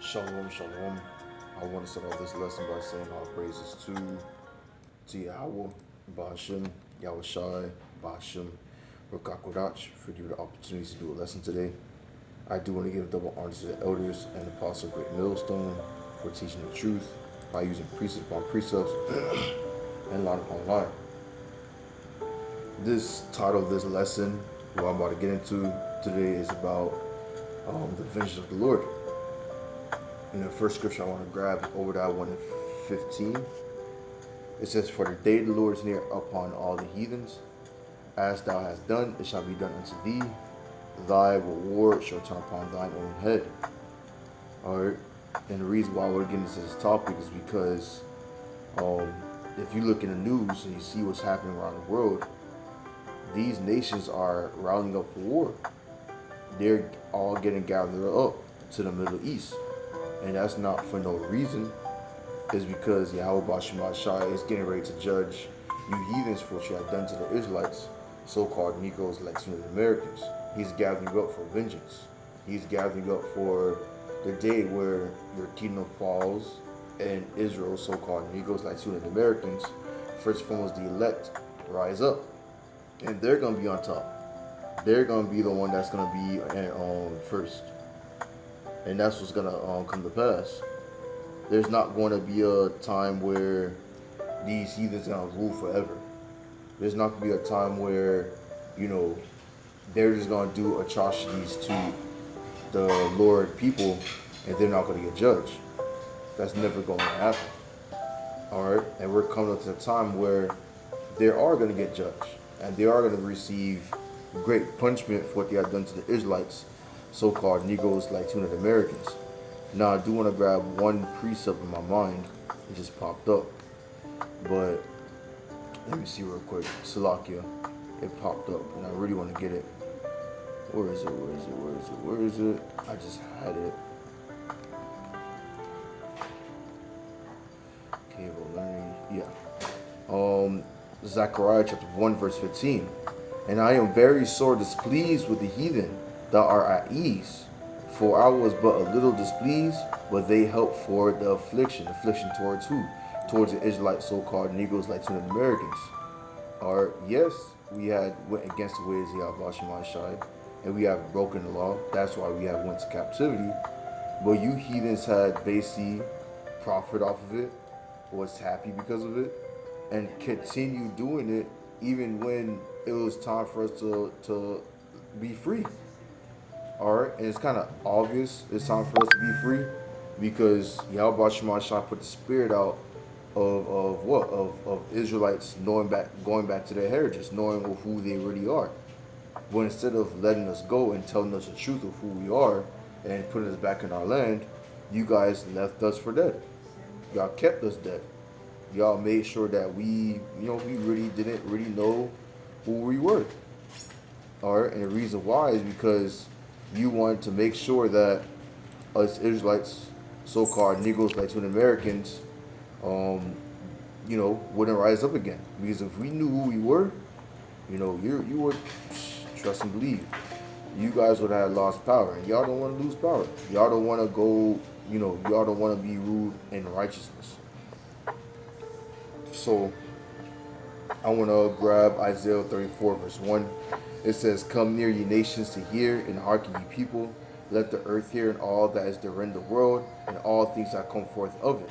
Shalom, shalom. I want to start off this lesson by saying all praises to Yahweh, Bashim, Yahweh Shai, Bashim, Rakakodach for giving the opportunity to do a lesson today. I do want to give double honor to the elders and Apostle Great Millstone for teaching the truth by using precept upon precepts and line upon line. This title of this lesson, what I'm about to get into today, is about the vengeance of the Lord. In the first scripture I want to grab over that one in 15. It says, "For the day of the Lord is near upon all the heathens. As thou hast done, it shall be done unto thee. Thy reward shall turn upon thine own head." Alright. And the reason why we're getting into this topic is because if you look in the news and you see what's happening around the world, these nations are rounding up for war. They're all getting gathered up to the Middle East. And that's not for no reason. It's because Yahweh Bashim Shai is getting ready to judge you heathens for what you have done to the Israelites, so-called Negroes, Latinos, and Americans. He's gathering you up for vengeance. He's gathering you up for the day where your kingdom falls and Israel, so-called Negroes, Latinos, and Americans, first and foremost the elect, rise up. And they're going to be on top. They're going to be the one that's going to be first. And that's what's going to come to pass. There's not going to be a time where these heathens are going to rule forever. There's not going to be a time where, they're just going to do atrocities to the Lord people and they're not going to get judged. That's never going to happen. Alright? And we're coming up to a time where they are going to get judged. And they are going to receive great punishment for what they have done to the Israelites, so-called Negroes, Latinos, and Americans. Now, I do want to grab one precept in my mind. It just popped up. But let me see real quick. Salakia. It popped up, and I really want to get it. Where is it? I just had it. Cable learning. Yeah. Zechariah chapter 1, verse 15. "And I am very sore displeased with the heathen that are at ease. For I was but a little displeased, but they helped for the affliction." Affliction towards who? Towards the Israelites, so-called Negroes, Latinos, and Americans. Or yes, we had went against the ways of Yahweh Shai, and we have broken the law. That's why we have went to captivity. But you heathens had basically profit off of it, was happy because of it, and continue doing it even when it was time for us to be free. Alright, and it's kind of obvious it's time for us to be free because Yahweh Shema Shah put the spirit out of what? Of Israelites going back to their heritage, knowing who they really are. But instead of letting us go and telling us the truth of who we are and putting us back in our land, you guys left us for dead. Y'all kept us dead. Y'all made sure that we really didn't really know who we were. Alright, and the reason why is because you wanted to make sure that us Israelites, so-called Negroes, Latinos, Americans, wouldn't rise up again. Because if we knew who we were, you would trust and believe. You guys would have lost power, and y'all don't want to lose power. Y'all don't want to go, y'all don't want to be ruled in righteousness. So, I want to grab Isaiah 34, verse 1. It says, "Come near, ye nations, to hear, and hearken, ye people. Let the earth hear, and all that is therein the world, and all things that come forth of it.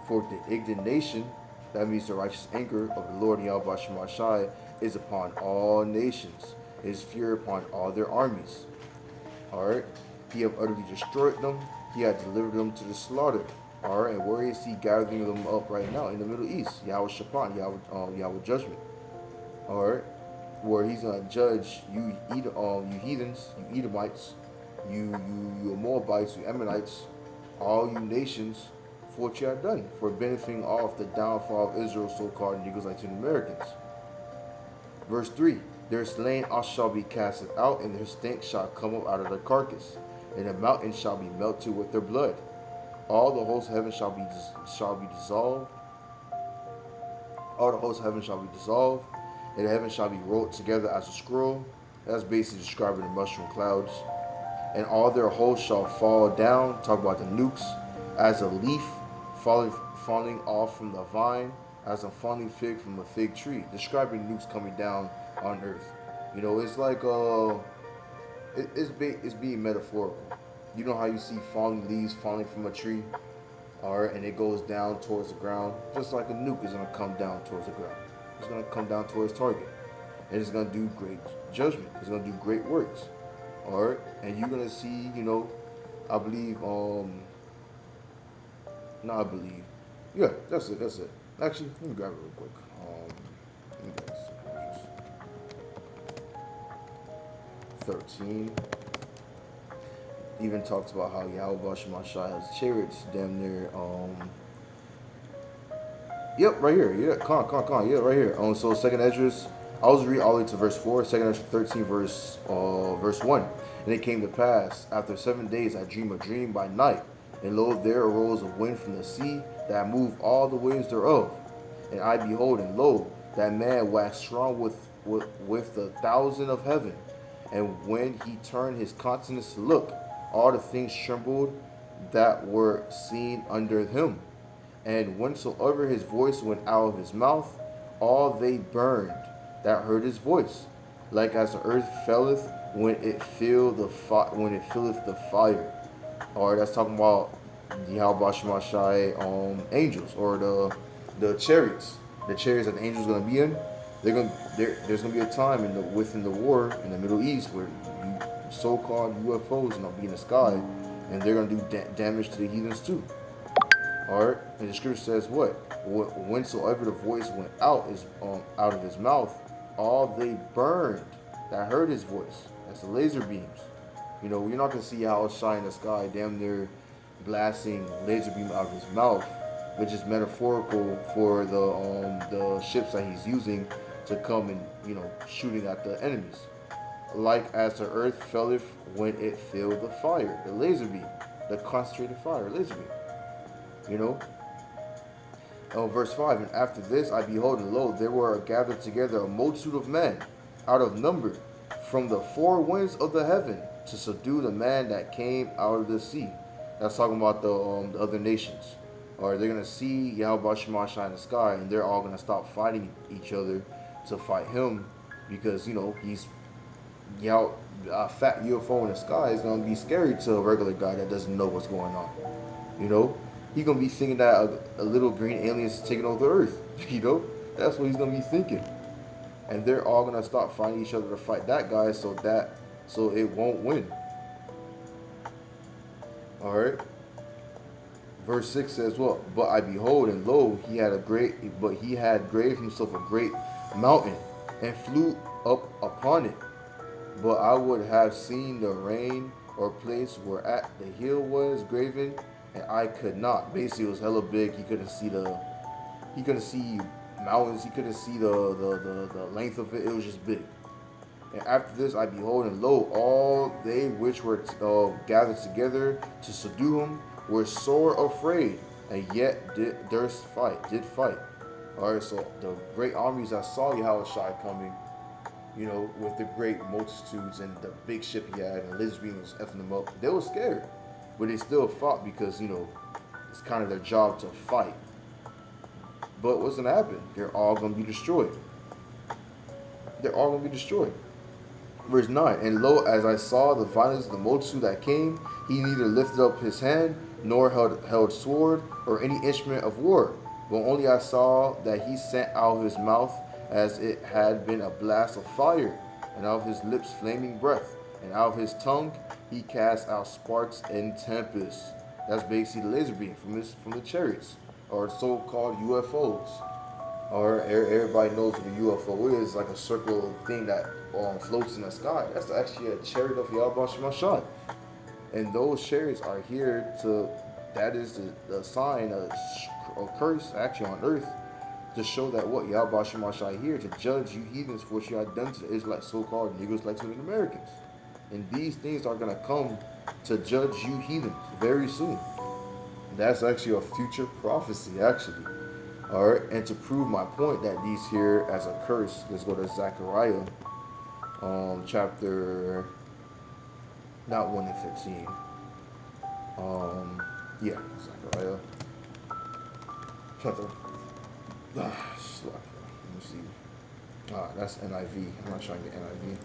For the indignation," that means the righteous anger of the Lord Yahweh Shema Shai, "is upon all nations. His fury upon all their armies." Alright? "He have utterly destroyed them. He hath delivered them to the slaughter." Alright, and where is he gathering them up right now? In the Middle East. Yahweh Shapan, Yahweh judgment. Alright? Where he's gonna judge you heathens, you Edomites, you Moabites, you Ammonites, all you nations, for what you have done, for benefiting off the downfall of Israel, so-called Negroes, Latin Americans. Verse 3, "Their slain also shall be casted out, and their stink shall come up out of their carcass, and the mountains shall be melted with their blood. All the hosts of heaven shall be dissolved. All the hosts of heaven shall be dissolved, and the heaven shall be rolled together as a scroll." That's basically describing the mushroom clouds. and all their hosts shall fall down. Talk about the nukes, as a leaf falling off from the vine, as a falling fig from a fig tree. Describing nukes coming down on earth. It's like it's being metaphorical. You know how you see falling leaves falling from a tree, all right, and it goes down towards the ground, just like a nuke is gonna come down towards the ground. It's gonna come down towards target, and it's gonna do great judgment. It's gonna do great works, all right, and you're gonna see, I believe, no, I believe, yeah, that's it, Actually, let me grab it real quick. Let me grab this. 13 even talks about how Yahweh Shemashai has chariots damn near. Yep, right here. Yeah, con. Yeah, right here. So second Esdras, I was read all the way to verse 4. Second Esdras 13, verse 1. And it came to pass after 7 days I dreamed a dream by night, and lo, there arose a wind from the sea that moved all the winds thereof. And I behold, and lo, that man waxed strong with the thousand of heaven. And when he turned his countenance to look, all the things trembled that were seen under him. And whensoever his voice went out of his mouth, all they burned that heard his voice, like as the earth felleth when it filleth the fire. Or that's talking about the Yahweh Shemashai angels, or the chariots. The chariots that the angels are gonna be in. There's gonna be a time within the war in the Middle East where so-called UFOs gonna be in the sky, and they're gonna do damage to the heathens too. All right, and the scripture says what? Whensoever the voice went out of his mouth, all they burned that heard his voice. That's the laser beams. You're not gonna see how it's shining in the sky, damn near blasting laser beam out of his mouth, which is metaphorical for the ships that he's using to come and shooting at the enemies. Like as the earth felleth when it filled the fire, the laser beam, the concentrated fire, laser beam. Verse 5, and after this I behold, and lo, there were gathered together a multitude of men out of number from the four winds of the heaven to subdue the man that came out of the sea. That's talking about the other nations. Or they're going to see Yahweh Shemashai in the sky, and they're all going to stop fighting each other to fight him, because, he's a fat UFO in the sky is going to be scary to a regular guy that doesn't know what's going on. He's going to be thinking that a little green alien is taking over the earth. That's what he's going to be thinking. And they're all going to stop fighting each other to fight that guy so it won't win. All right. Verse 6 says, well, but I behold, and lo, he had graved himself a great mountain, and flew up upon it. But I would have seen the reign or place whereat the hill was graven, and I could not. Basically, it was hella big. He couldn't see mountains. He couldn't see the length of it. It was just big. And after this I behold, and lo, all they which were gathered together to subdue him were sore afraid, and yet did fight. All right, so the great armies that saw Yahushua coming, with the great multitudes and the big ship he had, and Liz Beam was effing them up, they were scared, but they still fought because it's kind of their job to fight. But what's gonna happen? They're all gonna be destroyed. Verse 9, and lo, as I saw the violence of the multitude that came, he neither lifted up his hand, nor held sword, or any instrument of war. But only I saw that he sent out of his mouth as it had been a blast of fire, and out of his lips flaming breath, and out of his tongue he cast out sparks and tempests. That's basically the laser beam from the chariots, or so-called UFOs. Or everybody knows what a UFO is, like a circle thing that floats in the sky. That's actually a chariot of Yahweh Shemashai. And those chariots are here that is the sign of curse actually on earth, to show that what Yahweh Shemashai here to judge you heathens for what you had done to the Israelites, so-called Negroes, like to the Americans. And these things are going to come to judge you heathens very soon. That's actually a future prophecy, actually. All right, and to prove my point that these here as a curse, let's go to Zechariah, chapter not 1 and 15. Yeah, Zechariah chapter. Let me see. That's NIV. I'm not trying to get NIV.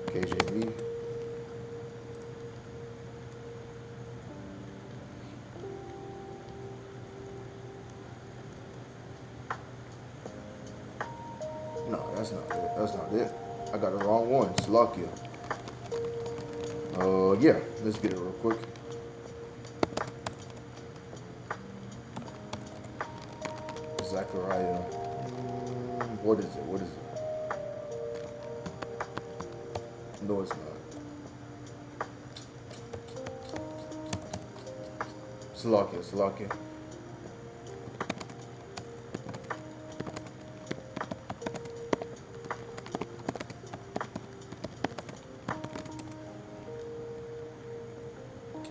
KJV. No, that's not it. That's not it. I got the wrong one. Slovakia. Yeah. Let's get it real quick. Zechariah. What is it? What is it? No, it's not. Slovakia. Slovakia.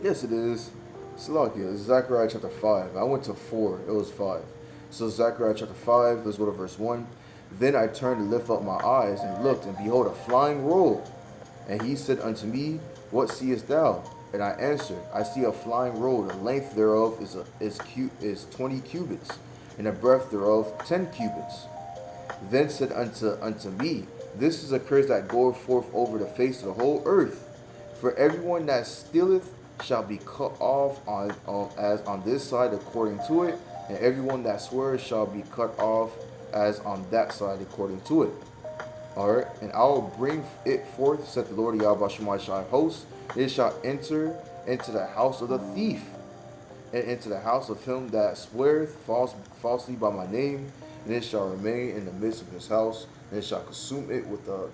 Yes, it is. Slovakia. Zechariah chapter 5. I went to 4. It was 5. So Zechariah chapter 5. Let's go to verse 1. Then I turned to lift up my eyes and looked, and behold, a flying roll. And he said unto me, What seest thou? And I answered, I see a flying roll. The length thereof is 20 cubits, and the breadth thereof 10 cubits. Then said unto me, This is a curse that goeth forth over the face of the whole earth. For everyone that stealeth shall be cut off as on this side according to it, and everyone that sweareth shall be cut off as on that side according to it. Alright, and I will bring it forth, said the Lord Yahweh Shemai host. It shall enter into the house of the thief, and into the house of him that sweareth falsely by my name, and it shall remain in the midst of his house, and it shall consume it with the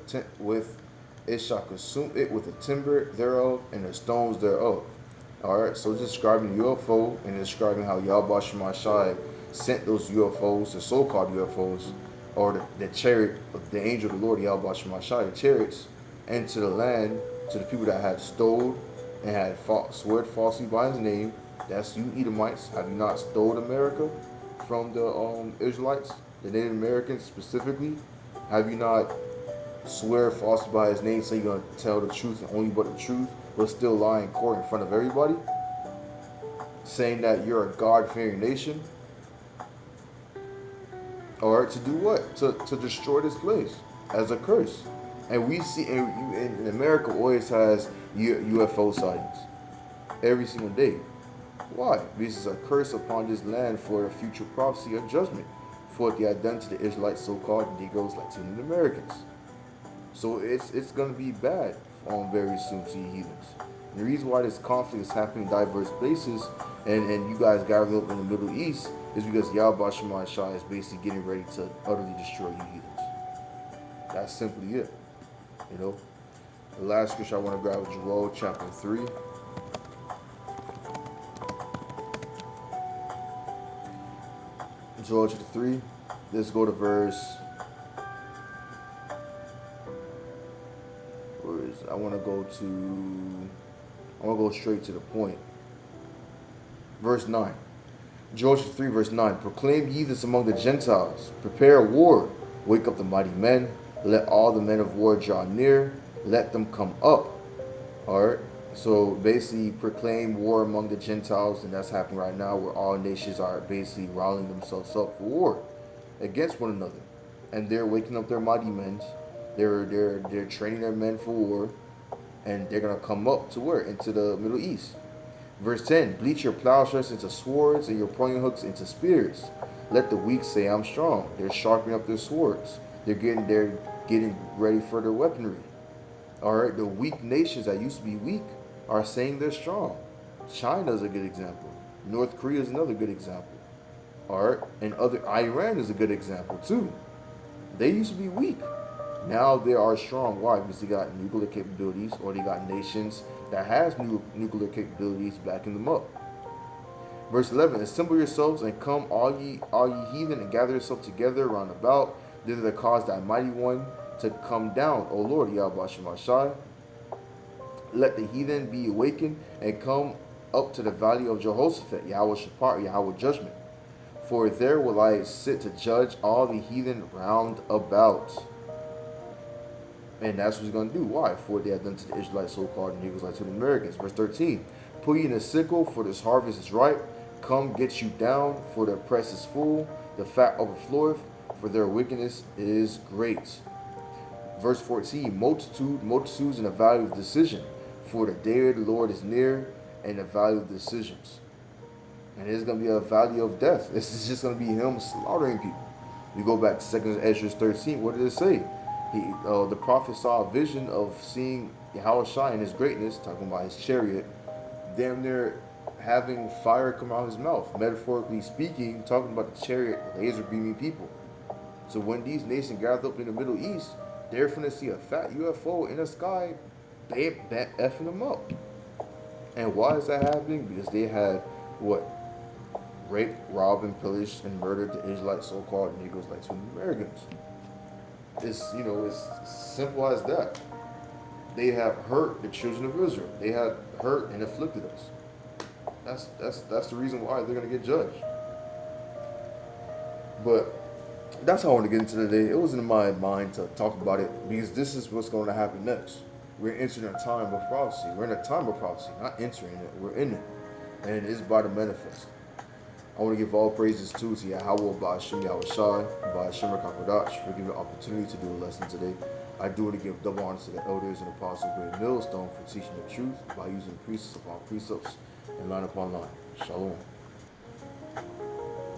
timber thereof and the stones thereof. Alright, so it's describing UFO and describing how Yahweh Shemai sent those UFOs, the so-called UFOs, or the chariot of the angel of the Lord, Yahweh Shemashai, the chariots, into the land, to the people that had stole and had sweared falsely by his name. That's you Edomites. Have you not stole America from the Israelites, the Native Americans specifically? Have you not swear falsely by his name, saying you're going to tell the truth and only but the truth, but still lie in court in front of everybody? Saying that you're a God-fearing nation? Or to do what? To destroy this place as a curse. And we see in America always has UFO sightings every single day. Why? Because it's a curse upon this land for a future prophecy of judgment for what they had done to the Israelites, so-called Negroes, Latino Americans. So it's going to be bad very soon to you heathens. And the reason why this conflict is happening in diverse places and you guys gathered up in the Middle East is because Yahweh Shemai Shai is basically getting ready to utterly destroy you heathens. That's simply it. You know? The last scripture I want to grab is Joel chapter 3. Joel chapter 3. Let's go to verse. I want to go straight to the point. Verse 9. Joel 3 verse 9. Proclaim ye this among the Gentiles. Prepare a war. Wake up the mighty men. Let all the men of war draw near. Let them come up. Alright. So basically proclaim war among the Gentiles, and that's happening right now where all nations are basically rallying themselves up for war against one another. And they're waking up their mighty men. They're training their men for war, and they're gonna come up to where? Into the Middle East. Verse 10, bleach your plowshares into swords and your pruning hooks into spears. Let the weak say, I'm strong. They're sharpening up their swords. They're getting ready for their weaponry. Alright, the weak nations that used to be weak are saying they're strong. China is a good example. North Korea is another good example. Alright, and Iran is a good example too. They used to be weak. Now they are strong. Why? Because they got nuclear capabilities, or they got nations that has nuclear capabilities backing them up. Verse 11, assemble yourselves and come, all ye heathen, and gather yourselves together round about. Thither the cause that mighty one to come down, O Lord, Yahweh Shemashai. Let the heathen be awakened and come up to the valley of Jehoshaphat, Yahweh Shapar, Yahweh judgment. For there will I sit to judge all the heathen round about. And that's what he's going to do. Why? For what they have done to the Israelites, so-called, and Negroes like to the Americans. Verse 13. Put ye in a sickle, for this harvest is ripe. Come get you down, for their press is full. The fat overfloweth, for their wickedness is great. Verse 14. Multitudes in the valley of decision. For the day of the Lord is near, and the valley of decisions. And it's going to be a valley of death. This is just going to be him slaughtering people. We go back to 2 Ezra 13. What did it say? The prophet saw a vision of seeing Yahushua in his greatness, talking about his chariot, damn near having fire come out of his mouth. Metaphorically speaking, talking about the chariot, laser beaming people. So when these nations gathered up in the Middle East, they're going to see a fat UFO in the sky, effing them up. And why is that happening? Because they had what? Raped, robbed, and pillaged and murdered the Israelites, so-called Negroes like to the Americans. It's it's simple as that. They have hurt the children of Israel. They have hurt and afflicted us. That's the reason why they're gonna get judged. But that's how I want to get into today. It was in my mind to talk about it because this is what's going to happen next. We're entering a time of prophecy. We're in a time of prophecy, not entering it. We're in it, and it's by the manifest. I want to give all praises to Yahweh, Ba'ashem Yahushai, Ba'ashem Rakakodash, for giving the opportunity to do a lesson today. I do want to give double honor to the elders and apostles of Great Millstone for teaching the truth by using precepts upon precepts and line upon line. Shalom.